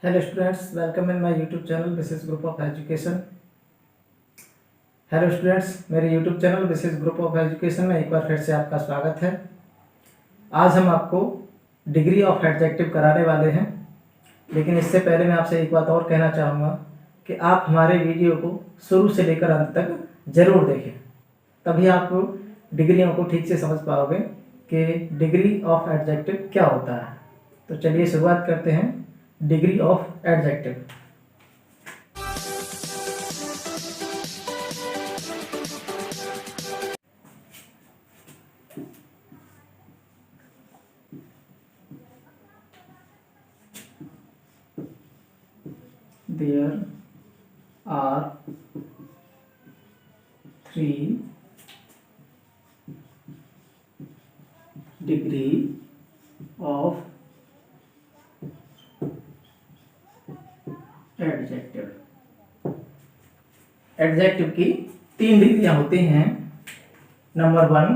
Hello students, welcome in my YouTube channel Vishesh group of education. Hello students, मेरे YouTube channel Vishesh group of education में एक बार फिर से आपका स्वागत है। आज हम आपको डिग्री ऑफ एडजेक्टिव कराने वाले हैं, लेकिन इससे पहले मैं आपसे एक बात और कहना चाहूँगा कि आप हमारे वीडियो को शुरू से लेकर अंत तक ज़रूर देखें, तभी आप डिग्रियों को ठीक से समझ पाओगे कि डिग्री ऑफ एडजेक्टिव क्या होता है। तो चलिए शुरुआत करते हैं degree of adjective. There are three degree of adjective. Adjective की 3 डिग्रियां होती हैं। नंबर 1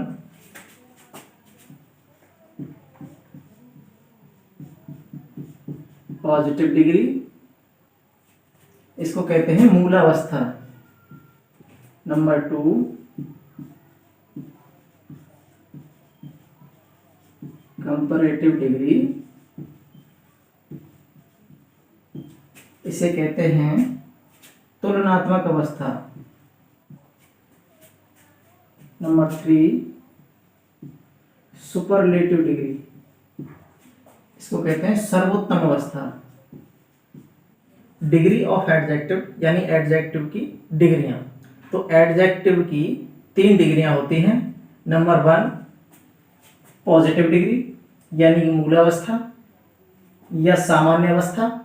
पॉजिटिव डिग्री, इसको कहते हैं मूलावस्था। नंबर 2 कंपैरेटिव डिग्री, इसे कहते हैं तुलनात्मक अवस्था। नंबर 3 सुपरलेटिव डिग्री, इसको कहते हैं सर्वोत्तम अवस्था। डिग्री ऑफ एडजेक्टिव यानी एडजेक्टिव की डिग्रियां। तो एडजेक्टिव की 3 डिग्रियां होती हैं। नंबर 1 पॉजिटिव डिग्री यानी मूलावस्था या सामान्य अवस्था।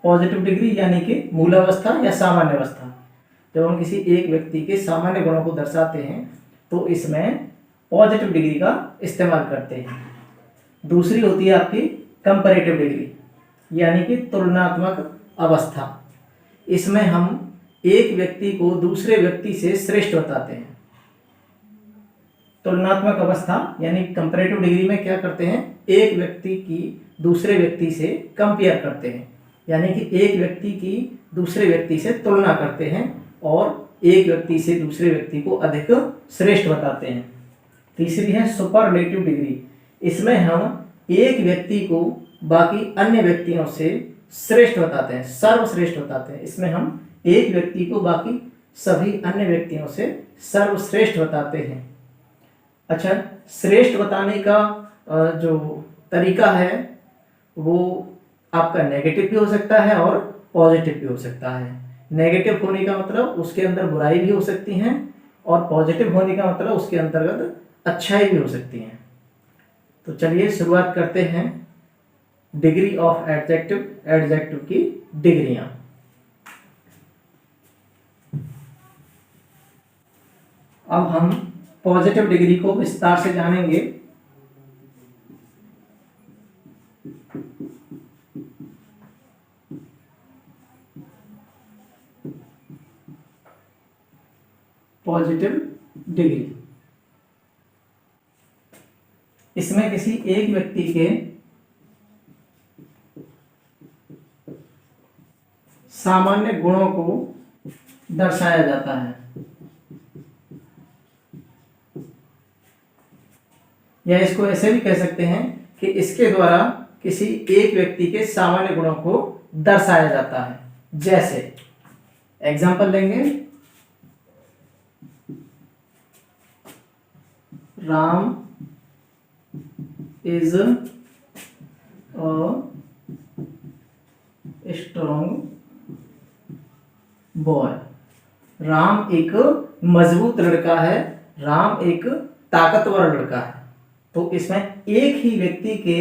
पॉजिटिव डिग्री यानी कि मूलावस्था या सामान्य अवस्था। जब हम किसी एक व्यक्ति के सामान्य गुणों को दर्शाते हैं तो इसमें पॉजिटिव डिग्री का इस्तेमाल करते हैं। दूसरी होती है आपकी कंपैरेटिव डिग्री यानी कि तुलनात्मक अवस्था। इसमें हम एक व्यक्ति को दूसरे व्यक्ति से श्रेष्ठ बताते हैं। तुलनात्मक अवस्था यानी कंपैरेटिव डिग्री में क्या करते हैं, एक व्यक्ति की दूसरे व्यक्ति से कंपेयर करते हैं, यानी कि एक व्यक्ति की दूसरे व्यक्ति से तुलना करते हैं और एक व्यक्ति से दूसरे व्यक्ति को अधिक श्रेष्ठ बताते हैं। तीसरी है सुपरलेटिव डिग्री। इसमें हम एक व्यक्ति को बाकी अन्य व्यक्तियों से श्रेष्ठ बताते हैं, सर्वश्रेष्ठ बताते हैं। इसमें हम एक व्यक्ति को बाकी सभी अन्य व्यक्तियों से सर्वश्रेष्ठ बताते हैं। अच्छा, श्रेष्ठ बताने का जो तरीका है वो आपका नेगेटिव भी हो सकता है और पॉजिटिव भी हो सकता है। नेगेटिव होने का मतलब उसके अंदर बुराई भी हो सकती हैं और पॉजिटिव होने का मतलब उसके अंतर्गत अच्छाई भी हो सकती हैं। तो चलिए शुरुआत करते हैं डिग्री ऑफ एडजेक्टिव, एडजेक्टिव की डिग्रियां। अब हम पॉजिटिव डिग्री को विस्तार से जानेंगे। पॉजिटिव डिग्री, इसमें किसी एक व्यक्ति के सामान्य गुणों को दर्शाया जाता है, या इसको ऐसे भी कह सकते हैं कि इसके द्वारा किसी एक व्यक्ति के सामान्य गुणों को दर्शाया जाता है। जैसे एग्जाम्पल लेंगे, Ram is a strong boy. Ram एक मजबूत लड़का है, राम एक ताकतवर लड़का है। तो इसमें एक ही व्यक्ति के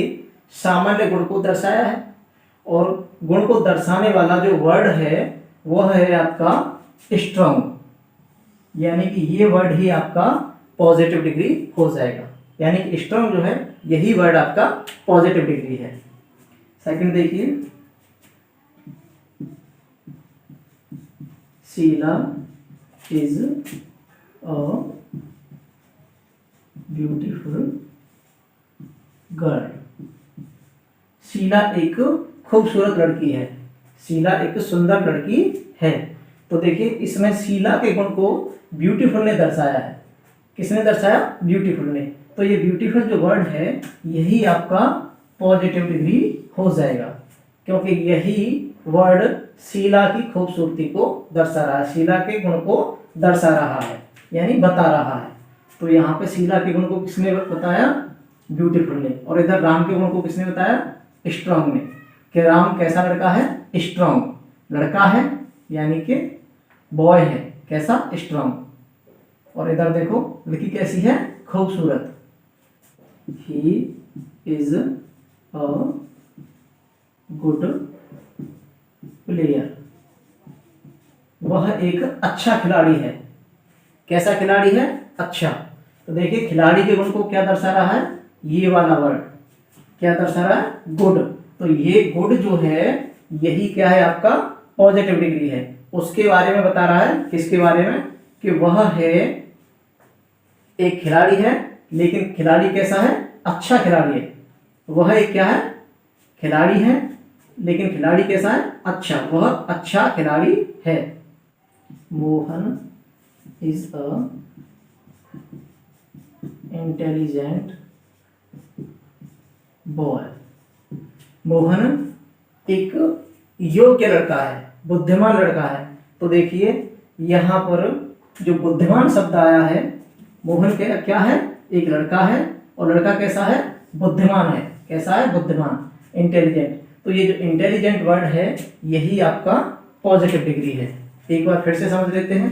सामान्य गुण को दर्शाया है और गुण को दर्शाने वाला जो वर्ड है वह है आपका स्ट्रॉन्ग, यानी कि ये वर्ड ही आपका पॉजिटिव डिग्री हो जाएगा। यानी कि स्ट्रॉन्ग जो है यही वर्ड आपका पॉजिटिव डिग्री है। सेकंड देखिए, Sheela is a beautiful girl. Sheela एक खूबसूरत लड़की है। शीला एक सुंदर लड़की है। तो देखिए इसमें शीला के गुण को ब्यूटीफुल ने दर्शाया है। किसने दर्शाया? ब्यूटीफुल ने। तो ये ब्यूटीफुल जो वर्ड है यही आपका पॉजिटिव डिग्री हो जाएगा, क्योंकि यही वर्ड शीला की खूबसूरती को दर्शा रहा है, शीला के गुण को दर्शा रहा है, यानी बता रहा है। तो यहाँ पे शीला के गुण को किसने बताया? ब्यूटीफुल ने। और इधर राम के गुण को किसने बताया? स्ट्रांग ने। कि राम कैसा लड़का है? स्ट्रांग लड़का है, यानी कि बॉय है। कैसा? स्ट्रांग। और इधर देखो लड़की कैसी है? खूबसूरत। He is a good player. वह एक अच्छा खिलाड़ी है। कैसा खिलाड़ी है? अच्छा। तो देखिए खिलाड़ी के गुण को क्या दर्शा रहा है? ये वाला वर्ड क्या दर्शा रहा है? गुड। तो ये गुड जो है यही क्या है? आपका पॉजिटिव डिग्री है। उसके बारे में बता रहा है। किसके बारे में? कि वह है एक खिलाड़ी है, लेकिन खिलाड़ी कैसा है? अच्छा खिलाड़ी है। वह एक क्या है? खिलाड़ी है, लेकिन खिलाड़ी कैसा है? अच्छा। वह अच्छा खिलाड़ी है। Mohan is a intelligent boy. Mohan एक योग्य लड़का है, बुद्धिमान लड़का है। तो देखिए यहाँ पर जो बुद्धिमान शब्द आया है, मोहन क्या है? एक लड़का है, और लड़का कैसा है? बुद्धिमान है। कैसा है? बुद्धिमान, इंटेलिजेंट। तो ये जो इंटेलिजेंट वर्ड है यही आपका पॉजिटिव डिग्री है। एक बार फिर से समझ लेते हैं।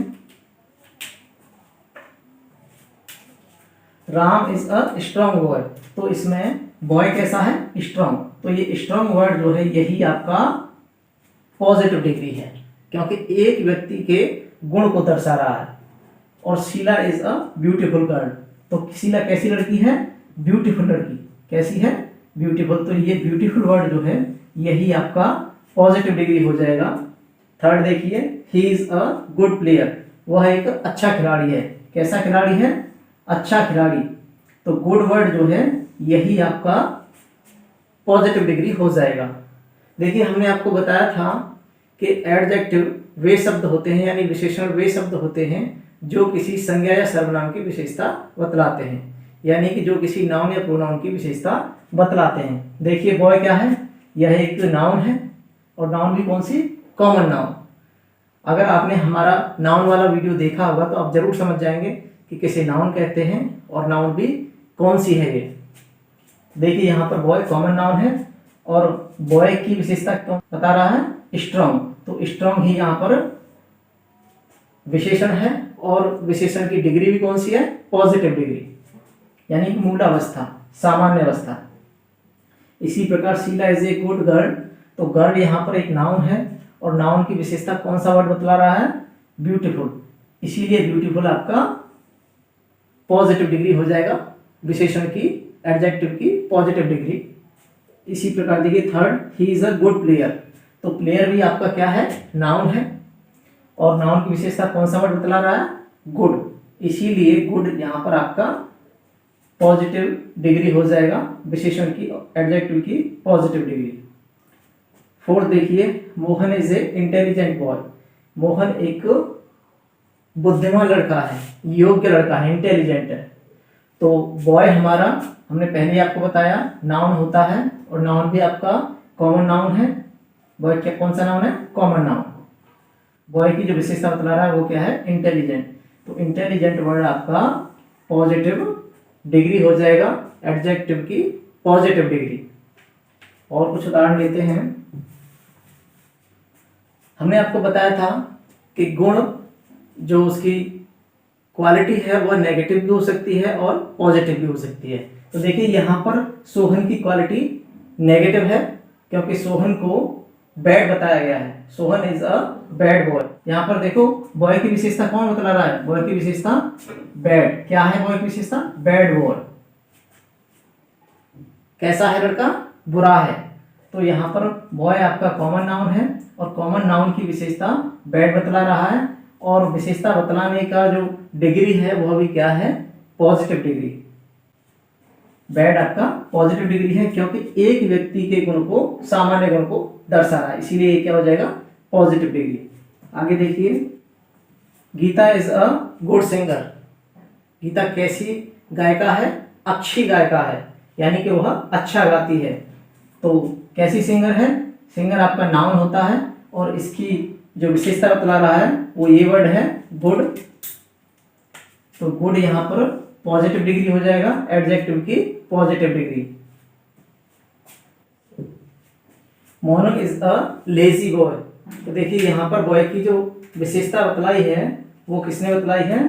Ram is a strong boy. तो इसमें बॉय कैसा है? स्ट्रांग। तो ये स्ट्रांग वर्ड जो है यही आपका पॉजिटिव डिग्री है, क्योंकि एक व्यक्ति के गुण को दर्शा रहा है। और Sheela is a beautiful girl. तो शीला कैसी लड़की है? ब्यूटीफुल लड़की। कैसी है? ब्यूटीफुल। तो ये ब्यूटीफुल वर्ड जो है यही आपका पॉजिटिव डिग्री हो जाएगा। थर्ड देखिए, he is a good player. वह एक अच्छा खिलाड़ी है। कैसा खिलाड़ी है? अच्छा खिलाड़ी। तो गुड वर्ड जो है यही आपका पॉजिटिव डिग्री हो जाएगा। देखिए हमने आपको बताया था कि एडजेक्टिव वे शब्द होते हैं, यानी विशेषण वे शब्द होते हैं जो किसी संज्ञा या सर्वनाम की विशेषता बतलाते हैं, यानी कि जो किसी नाउन या प्रोनाउन की विशेषता बतलाते हैं। देखिए बॉय क्या है? यह एक नाउन है, और नाउन भी कौन सी? Common noun. अगर आपने हमारा नाउन वाला वीडियो देखा होगा तो आप जरूर समझ जाएंगे कि किसे नाउन कहते हैं और नाउन भी कौन सी है। ये देखिए यहाँ पर बॉय कॉमन नाउन है, और बॉय की विशेषता कौन बता रहा है? स्ट्रांग। तो स्ट्रांग ही यहाँ पर विशेषण है, और विशेषण की डिग्री भी कौन सी है? पॉजिटिव डिग्री, यानी मूल अवस्था, सामान्य अवस्था। इसी प्रकार Sheela is a good girl. तो गर्ल यहाँ पर एक नाउन है, और नाउन की विशेषता कौन सा वर्ड बतला रहा है? ब्यूटीफुल। इसीलिए ब्यूटीफुल आपका पॉजिटिव डिग्री हो जाएगा, विशेषण की, एडजेक्टिव की पॉजिटिव डिग्री। इसी प्रकार देखिए third, he is a good player. तो प्लेयर भी आपका क्या है? नाउन है, और नाउन की विशेषता कौन सा वर्ड बतला रहा है? गुड। इसीलिए गुड यहाँ पर आपका पॉजिटिव डिग्री हो जाएगा, विशेषण की, एडजेक्टिव की पॉजिटिव डिग्री। फोर्थ देखिए, Mohan is a intelligent boy. Mohan एक बुद्धिमान लड़का है, योग्य लड़का है, इंटेलिजेंट है। तो बॉय हमारा हमने पहले आपको बताया नाउन होता है, और नाउन भी आपका कॉमन नाउन है। बॉय क्या कौन सा नाउन है? Common noun. बॉय की जो विशेषता बतला रहा है वो क्या है? इंटेलिजेंट। तो इंटेलिजेंट वर्ड आपका पॉजिटिव डिग्री हो जाएगा, एडजेक्टिव की पॉजिटिव डिग्री। और कुछ उदाहरण लेते हैं। हमने आपको बताया था कि गुण जो उसकी क्वालिटी है वह नेगेटिव भी हो सकती है और पॉजिटिव भी हो सकती है। तो देखिए यहाँ पर सोहन की क्वालिटी नेगेटिव है, क्योंकि सोहन को बैड बताया गया है। Sohan is a bad boy. यहाँ पर देखो बॉय की विशेषता कौन बतला रहा है? बॉय की विशेषता बैड। क्या है बॉय की विशेषता? Bad boy. कैसा है लड़का? बुरा है। तो यहाँ पर बॉय आपका कॉमन नाउन है, और कॉमन नाउन की विशेषता बैड बतला रहा है, और विशेषता बतलाने का जो डिग्री है वह भी क्या है? Positive degree. बैड आपका पॉजिटिव डिग्री है, क्योंकि एक व्यक्ति के गुण को, सामान्य गुण को दर्शा रहा है, इसीलिए ये क्या हो जाएगा, पॉजिटिव डिग्री। आगे देखिए, Geeta is a good singer. Geeta कैसी गायिका है, अच्छी गायिका है, यानी कि वह अच्छा गाती है। तो कैसी सिंगर है, सिंगर आपका नाउन होता है और इसकी जो विशेषता बतला रहा है वो ये वर्ड है गुड। तो गुड यहाँ पर पॉजिटिव डिग्री हो जाएगा, एडजेक्टिव की positive degree. Mohan is a lazy boy. तो देखिए यहाँ पर बॉय की जो विशेषता बतलाई है वो किसने बतलाई है,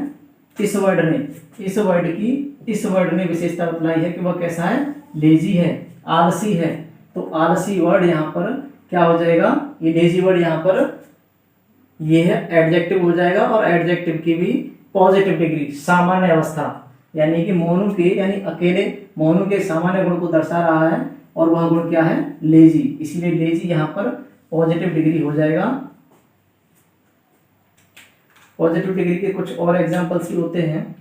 इस वर्ड ने। इस वर्ड ने विशेषता बतलाई है कि वह कैसा है, लेजी है, आलसी है। तो आलसी वर्ड यहाँ पर क्या हो जाएगा, ये लेजी वर्ड यहाँ पर ये है एडजेक्टिव हो जाएगा, और एडजेक्टिव की भी पॉजिटिव डिग्री, सामान्य अवस्था, यानी कि मोनू के, यानी अकेले मोनू के सामान्य गुण को दर्शा रहा है, और वह गुण क्या है, लेजी, इसलिए लेजी यहाँ पर पॉजिटिव डिग्री हो जाएगा। पॉजिटिव डिग्री के कुछ और एग्जाम्पल्स भी होते हैं।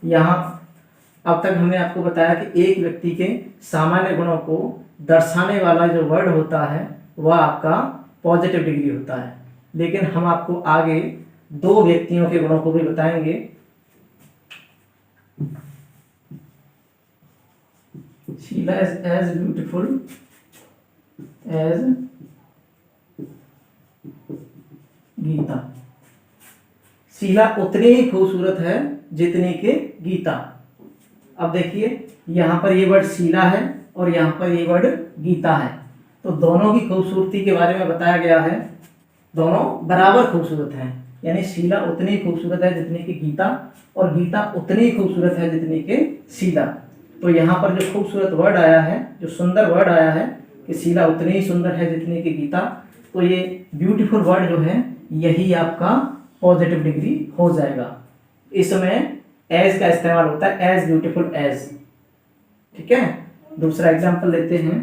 यहाँ अब तक हमने आपको बताया कि एक व्यक्ति के सामान्य गुणों को दर्शाने वाला जो वर्ड होता है वह आपका पॉजिटिव डिग्री होता है, लेकिन हम आपको आगे दो व्यक्तियों के गुणों को भी बताएंगे। Sheela is as beautiful as Geeta. Sheela उतनी ही खूबसूरत है जितनी कि गीता। अब देखिए यहाँ पर ये वर्ड शीला है और यहाँ पर ये वर्ड गीता है, तो दोनों की खूबसूरती के बारे में बताया गया है, दोनों बराबर खूबसूरत हैं, यानी शीला उतनी खूबसूरत है जितनी कि गीता, और गीता उतनी खूबसूरत है जितनी कि शीला। तो यहाँ पर जो खूबसूरत वर्ड आया है, जो सुंदर वर्ड आया है कि शीला उतनी ही सुंदर है जितनी कि गीता, तो ये ब्यूटीफुल वर्ड जो है यही आपका पॉजिटिव डिग्री हो जाएगा। इसमें एज का इस्तेमाल होता है, एज ब्यूटीफुल एज। ठीक है, दूसरा एग्जांपल लेते हैं।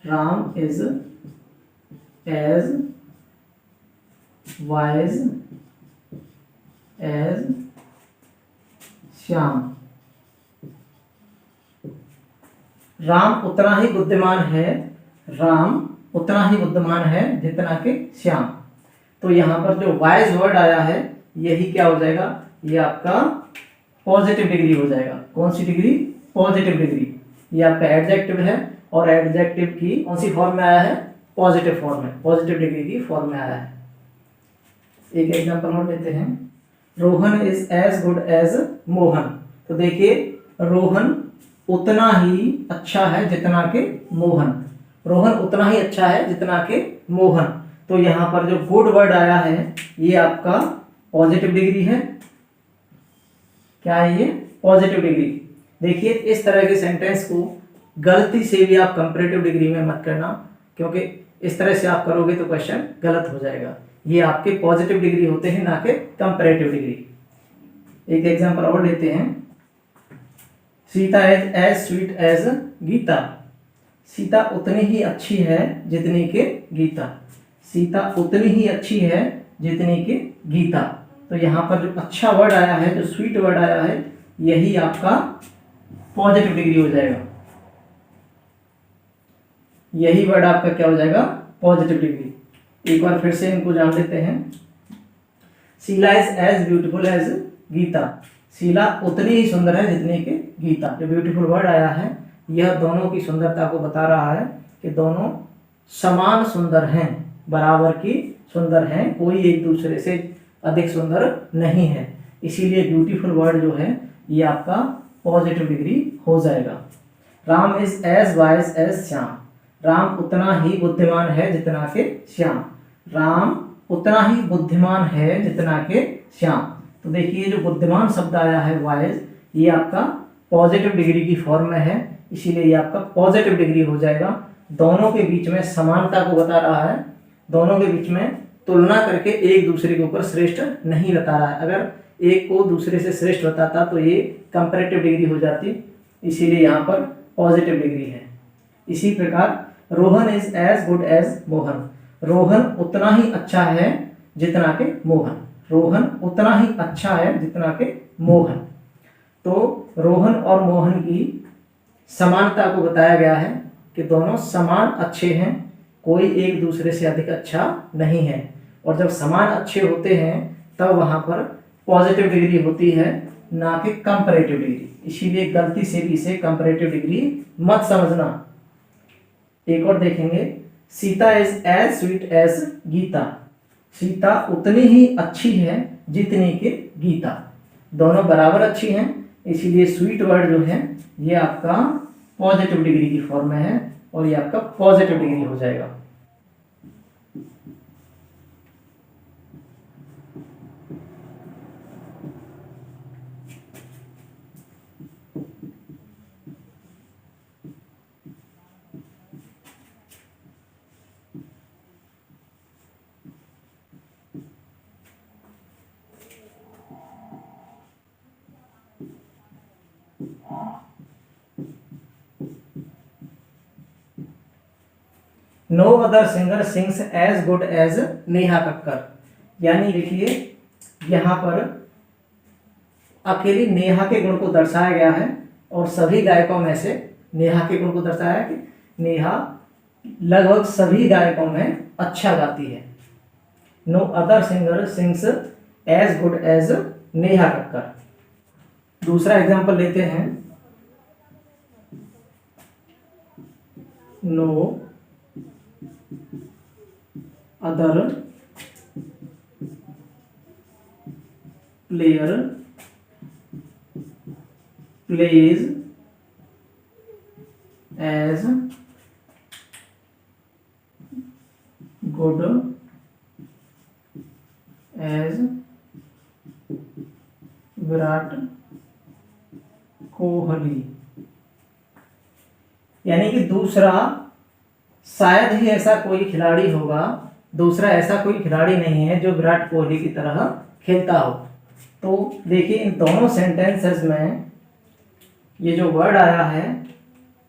Ram is as wise as Shyam. Ram उतना ही बुद्धिमान है, राम उतना ही बुद्धिमान है जितना कि श्याम। तो यहाँ पर जो वाइज वर्ड आया है यही क्या हो जाएगा, ये आपका पॉजिटिव डिग्री हो जाएगा। कौन सी डिग्री, पॉजिटिव डिग्री। ये आपका एडजेक्टिव है, और एडजेक्टिव की कौन सी फॉर्म में आया है, पॉजिटिव फॉर्म में, पॉजिटिव डिग्री की फॉर्म में आया है। एक एग्जांपल और लेते हैं। Rohan is as good as Mohan. तो देखिए रोहन उतना ही अच्छा है जितना कि मोहन, रोहन उतना ही अच्छा है जितना कि मोहन। तो यहाँ पर जो गुड वर्ड आया है ये आपका पॉजिटिव डिग्री है। क्या है ये, पॉजिटिव डिग्री। देखिए इस तरह के सेंटेंस को गलती से भी आप कंपैरेटिव डिग्री में मत करना, क्योंकि इस तरह से आप करोगे तो क्वेश्चन गलत हो जाएगा। ये आपके पॉजिटिव डिग्री होते हैं, ना कि कंपैरेटिव डिग्री। एक एग्जांपल और लेते हैं। Sita is as sweet as Geeta. Sita उतनी ही अच्छी है जितनी कि गीता। सीता उतनी ही अच्छी है जितनी कि गीता। तो यहाँ पर जो अच्छा वर्ड आया है, जो स्वीट वर्ड आया है, यही आपका पॉजिटिव डिग्री हो जाएगा। यही वर्ड आपका क्या हो जाएगा, पॉजिटिव डिग्री। एक बार फिर से इनको जान लेते हैं। Sheela is as beautiful as Geeta. Sheela उतनी ही सुंदर है जितनी कि गीता। जो ब्यूटीफुल वर्ड आया है यह दोनों की सुंदरता को बता रहा है कि दोनों समान सुंदर हैं, बराबर की सुंदर हैं, कोई एक दूसरे से अधिक सुंदर नहीं है। इसीलिए ब्यूटीफुल वर्ड जो है ये आपका पॉजिटिव डिग्री हो जाएगा। Ram is as wise as Shyam. Ram उतना ही बुद्धिमान है जितना कि श्याम। राम उतना ही बुद्धिमान है जितना कि श्याम। तो देखिए जो बुद्धिमान शब्द आया है वाइज, ये आपका पॉजिटिव डिग्री की फॉर्म में है, इसीलिए ये आपका पॉजिटिव डिग्री हो जाएगा। दोनों के बीच में समानता को बता रहा है, दोनों के बीच में तुलना करके एक दूसरे के ऊपर श्रेष्ठ नहीं बता रहा है। अगर एक को दूसरे से श्रेष्ठ बताता तो ये कंपैरेटिव डिग्री हो जाती, इसीलिए यहाँ पर पॉजिटिव डिग्री है। इसी प्रकार Rohan is as good as Mohan. Rohan उतना ही अच्छा है जितना कि मोहन। रोहन उतना ही अच्छा है जितना कि मोहन। तो रोहन और मोहन की समानता को बताया गया है कि दोनों समान अच्छे हैं, कोई एक दूसरे से अधिक अच्छा नहीं है। और जब समान अच्छे होते हैं तब वहाँ पर पॉजिटिव डिग्री होती है, ना कि कंपैरेटिव डिग्री। इसीलिए गलती से भी इसे कंपैरेटिव डिग्री मत समझना। एक और देखेंगे, Sita is as sweet as Geeta. Sita उतनी ही अच्छी है जितनी कि गीता। दोनों बराबर अच्छी हैं, इसीलिए स्वीट वर्ड जो है ये आपका पॉजिटिव डिग्री की फॉर्म में है और ये आपका पॉजिटिव डिग्री हो जाएगा। No other singer sings as good as Neha Kakkar. यानी देखिए यहाँ पर अकेली नेहा के गुण को दर्शाया गया है और सभी गायकों में से नेहा के गुण को दर्शाया है कि नेहा लगभग सभी गायकों में अच्छा गाती है। No other singer sings as good as Neha Kakkar. दूसरा एग्जांपल लेते हैं, no other player plays as good as Virat Kohli. यानी कि दूसरा शायद ही ऐसा कोई खिलाड़ी होगा, दूसरा ऐसा कोई खिलाड़ी नहीं है जो विराट कोहली की तरह खेलता हो। तो देखिए इन दोनों सेंटेंसेस में ये जो वर्ड आया है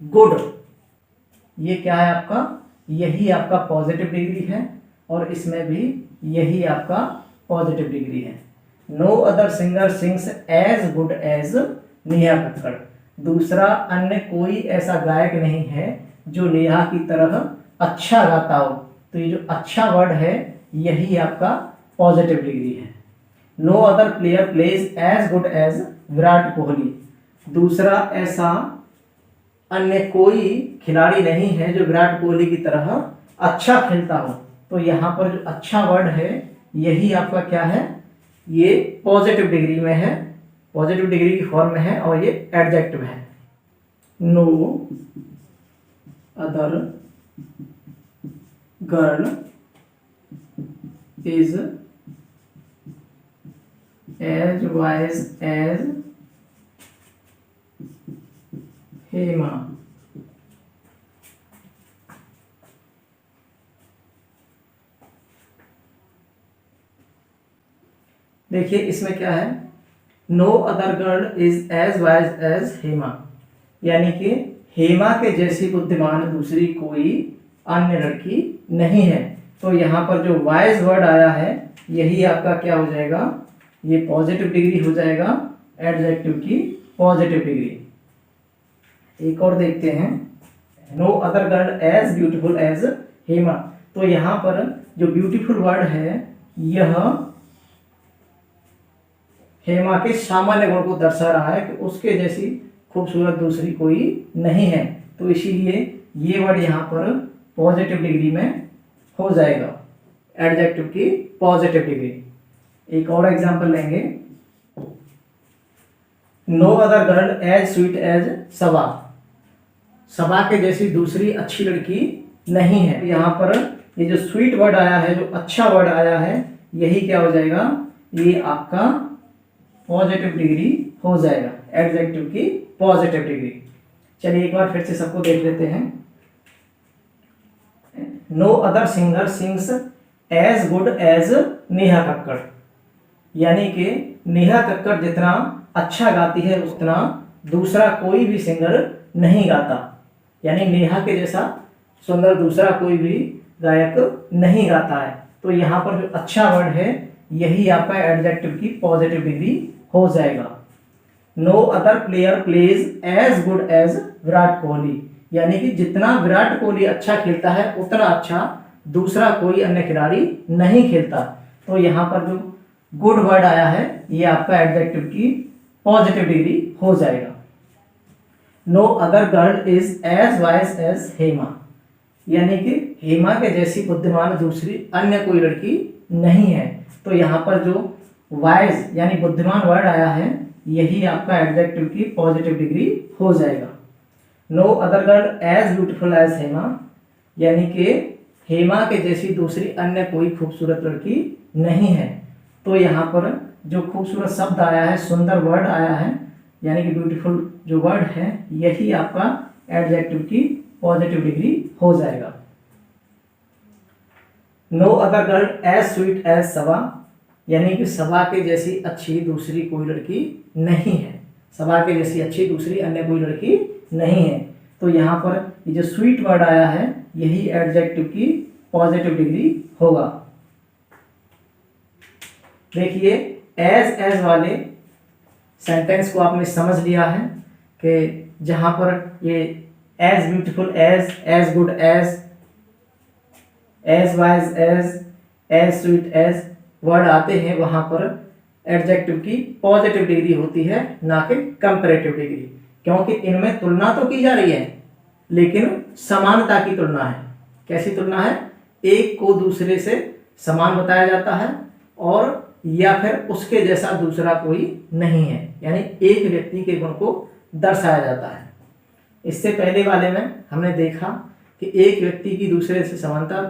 गुड, ये क्या है आपका, यही आपका पॉजिटिव डिग्री है और इसमें भी यही आपका पॉजिटिव डिग्री है। No other singer sings as good as Neha Kakkar. दूसरा अन्य कोई ऐसा गायक नहीं है जो नेहा की तरह अच्छा गाता हो। तो ये जो अच्छा वर्ड है यही आपका पॉजिटिव डिग्री है। No other player plays as good as Virat Kohli. दूसरा ऐसा अन्य कोई खिलाड़ी नहीं है जो विराट कोहली की तरह अच्छा खेलता हो। तो यहाँ पर जो अच्छा वर्ड है यही आपका क्या है, ये पॉजिटिव डिग्री में है, पॉजिटिव डिग्री की फॉर्म में है और ये एडजेक्टिव है। No other girl is as wise as Hema. देखिए इसमें क्या है, no other girl is as wise as Hema. यानी कि हेमा के जैसी बुद्धिमान दूसरी कोई अन्य लड़की नहीं है। तो यहाँ पर जो वाइज वर्ड आया है यही आपका क्या हो जाएगा, ये पॉजिटिव डिग्री हो जाएगा, एडजेक्टिव की पॉजिटिव डिग्री। एक और देखते हैं, no other girl as beautiful as Hema. तो यहाँ पर जो ब्यूटीफुल वर्ड है यह हेमा के सामान्य गुण को दर्शा रहा है कि उसके जैसी खूबसूरत दूसरी कोई नहीं है। तो इसीलिए ये वर्ड यहाँ पर पॉजिटिव डिग्री में हो जाएगा, एडजेक्टिव की पॉजिटिव डिग्री। एक और एग्जांपल लेंगे, no other girl as sweet as Saba. Saba के जैसी दूसरी अच्छी लड़की नहीं है। यहाँ पर ये जो स्वीट वर्ड आया है, जो अच्छा वर्ड आया है, यही क्या हो जाएगा, ये आपका पॉजिटिव डिग्री हो जाएगा, एडजेक्टिव की पॉजिटिव डिग्री। चलिए एक बार फिर से सबको देख लेते हैं। No other singer sings as good as Neha Kakkar. यानी कि नेहा कक्कड़ जितना अच्छा गाती है उतना दूसरा कोई भी सिंगर नहीं गाता। यानी नेहा के जैसा सुंदर दूसरा कोई भी गायक नहीं गाता है। तो यहाँ पर जो अच्छा वर्ड है यही आपका एडजेक्टिव की पॉजिटिव डिग्री हो जाएगा। No other player plays as good as Virat Kohli, यानी कि जितना विराट कोहली अच्छा खेलता है उतना अच्छा दूसरा कोई अन्य खिलाड़ी नहीं खेलता। तो यहाँ पर जो गुड वर्ड आया है ये आपका एडजेक्टिव की पॉजिटिव डिग्री हो जाएगा। No other girl is as wise as Hema, यानी कि हेमा के जैसी बुद्धिमान दूसरी अन्य कोई लड़की नहीं है। तो यहाँ पर जो वाइज यानी बुद्धिमान वर्ड आया है यही आपका एडजेक्टिव की पॉजिटिव डिग्री हो जाएगा। No other girl as beautiful as Hema, यानी कि हेमा के जैसी दूसरी अन्य कोई खूबसूरत लड़की नहीं है। तो यहाँ पर जो खूबसूरत शब्द आया है, सुंदर वर्ड आया है, यानी कि ब्यूटीफुल जो वर्ड है यही आपका एडजेक्टिव की पॉजिटिव डिग्री हो जाएगा। No other girl as sweet as Saba, यानी कि सबा के जैसी अच्छी दूसरी कोई लड़की नहीं है। सबा के जैसी अच्छी दूसरी अन्य कोई लड़की नहीं है। तो यहाँ पर ये जो स्वीट वर्ड आया है यही एडजेक्टिव की पॉजिटिव डिग्री होगा। देखिए एज वाले सेंटेंस को आपने समझ लिया है कि जहाँ पर ये as beautiful as good as wise as sweet as word आते हैं वहाँ पर एडजेक्टिव की पॉजिटिव डिग्री होती है, ना कि कंपैरेटिव डिग्री, क्योंकि इनमें तुलना तो की जा रही है लेकिन समानता की तुलना है। कैसी तुलना है? एक को दूसरे से समान बताया जाता है और या फिर उसके जैसा दूसरा कोई नहीं है, यानी एक व्यक्ति के गुण को दर्शाया जाता है। इससे पहले वाले में हमने देखा कि एक व्यक्ति की दूसरे से समानता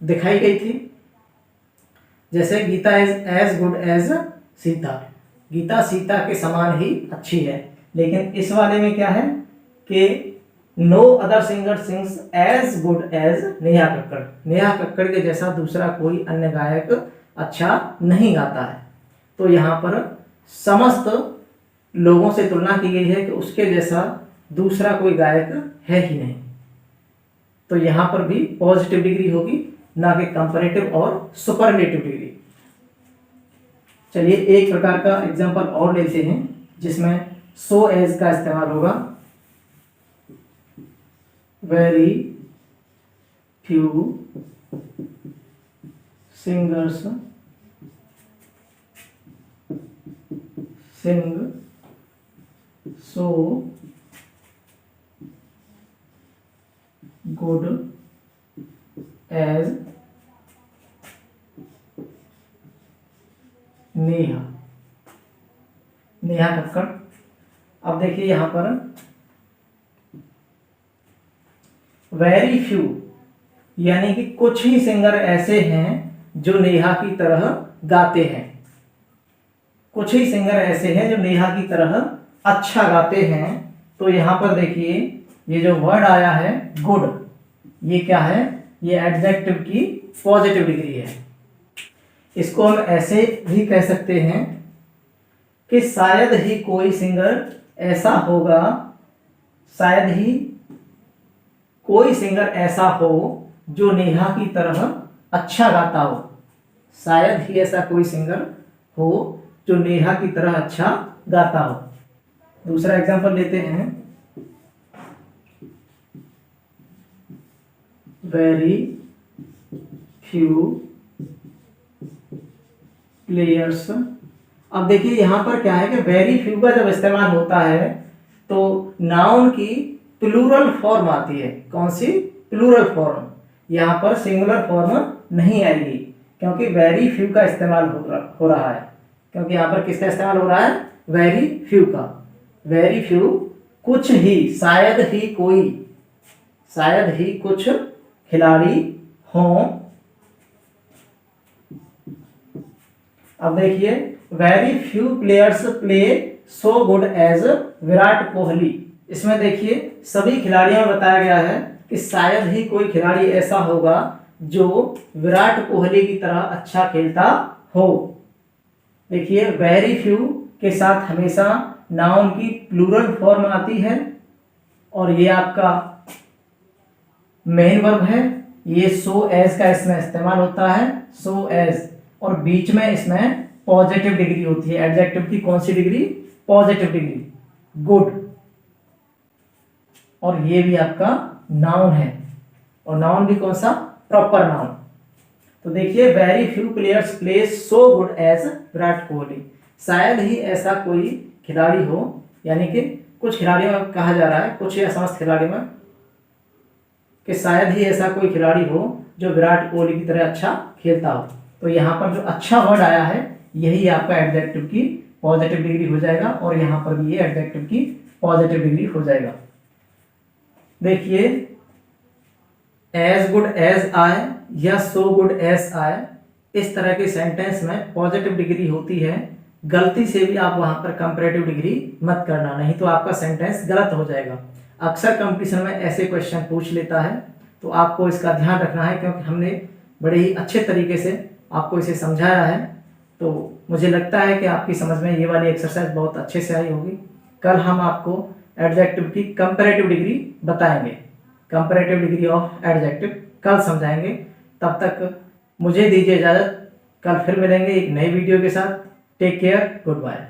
दिखाई गई थी, जैसे Geeta is as good as Sita, Geeta Sita के समान ही अच्छी है। लेकिन इस वाले में क्या है कि no other singer sings as good as Neha Kakkar, Neha Kakkar के जैसा दूसरा कोई अन्य गायक अच्छा नहीं गाता है। तो यहाँ पर समस्त लोगों से तुलना की गई है कि उसके जैसा दूसरा कोई गायक है ही नहीं। तो यहाँ पर भी पॉजिटिव डिग्री होगी, ना कि कंपैरेटिव और सुपरलेटिव डिग्री। चलिए एक प्रकार का एग्जांपल और लेते हैं जिसमें सो एज का इस्तेमाल होगा। Very few singers sing so good as Neha Kakkar. अब देखिए यहां पर वेरी फ्यू, यानी कि कुछ ही सिंगर ऐसे हैं जो नेहा की तरह गाते हैं। कुछ ही सिंगर ऐसे हैं जो नेहा की तरह अच्छा गाते हैं। तो यहां पर देखिए ये जो वर्ड आया है गुड, ये क्या है? ये एडजेक्टिव की पॉजिटिव डिग्री है। इसको हम ऐसे भी कह सकते हैं कि शायद ही कोई सिंगर ऐसा होगा, शायद ही कोई सिंगर ऐसा हो जो नेहा की तरह अच्छा गाता हो। शायद ही ऐसा कोई सिंगर हो जो नेहा की तरह अच्छा गाता हो। दूसरा एग्जांपल लेते हैं। Very few players. अब देखिए यहां पर क्या है कि वेरी फ्यू का जब इस्तेमाल होता है तो नाउन की प्लूरल फॉर्म आती है। कौन सी? Plural form. यहाँ पर सिंगुलर फॉर्म नहीं आएगी क्योंकि वेरी फ्यू का इस्तेमाल हो रहा है। क्योंकि यहाँ पर किसका इस्तेमाल हो रहा है? वेरी फ्यू का। वेरी फ्यू कुछ ही, शायद ही कोई, शायद ही कुछ खिलाड़ी हों। अब देखिए very few players play so good as Virat Kohli. इसमें देखिए सभी खिलाड़ियों में बताया गया है कि शायद ही कोई खिलाड़ी ऐसा होगा जो विराट कोहली की तरह अच्छा खेलता हो। देखिए वेरी फ्यू के साथ हमेशा नाउन की प्लूरल फॉर्म आती है और ये आपका मेन वर्ब है। ये सो एज का इसमें इस्तेमाल होता है, सो एज, और बीच में इसमें पॉजिटिव डिग्री होती है। एडजेक्टिव की कौन सी डिग्री? Positive degree, good. और ये भी आपका नाउन है, और नाउन भी कौन सा? Proper noun. तो देखिए, very few players play so good as Virat Kohli. शायद ही ऐसा कोई खिलाड़ी हो, यानी कि कुछ खिलाड़ियों में कहा जा रहा है, कुछ या समस्त खिलाड़ियों में, कि शायद ही ऐसा कोई खिलाड़ी हो जो विराट कोहली की तरह अच्छा खेलता हो। तो यहाँ पर जो अच्छा वर्ड आया है यही आपका एडजेक्टिव की पॉजिटिव डिग्री हो जाएगा, और यहाँ पर भी ये एडजेक्टिव की पॉजिटिव डिग्री हो जाएगा। देखिए, एज गुड एज आई या सो गुड एज आई, इस तरह के सेंटेंस में पॉजिटिव डिग्री होती है। गलती से भी आप वहां पर कंपैरेटिव डिग्री मत करना, नहीं तो आपका सेंटेंस गलत हो जाएगा। अक्सर कंपटीशन में ऐसे क्वेश्चन पूछ लेता है, तो आपको इसका ध्यान रखना है, क्योंकि हमने बड़े ही अच्छे तरीके से आपको इसे समझाया है। तो मुझे लगता है कि आपकी समझ में ये वाली एक्सरसाइज बहुत अच्छे से आई होगी। कल हम आपको एडजेक्टिव की कंपैरेटिव डिग्री बताएंगे, कंपैरेटिव डिग्री ऑफ एडजेक्टिव कल समझाएंगे। तब तक मुझे दीजिए इजाज़त, कल फिर मिलेंगे एक नई वीडियो के साथ। Take care, good bye.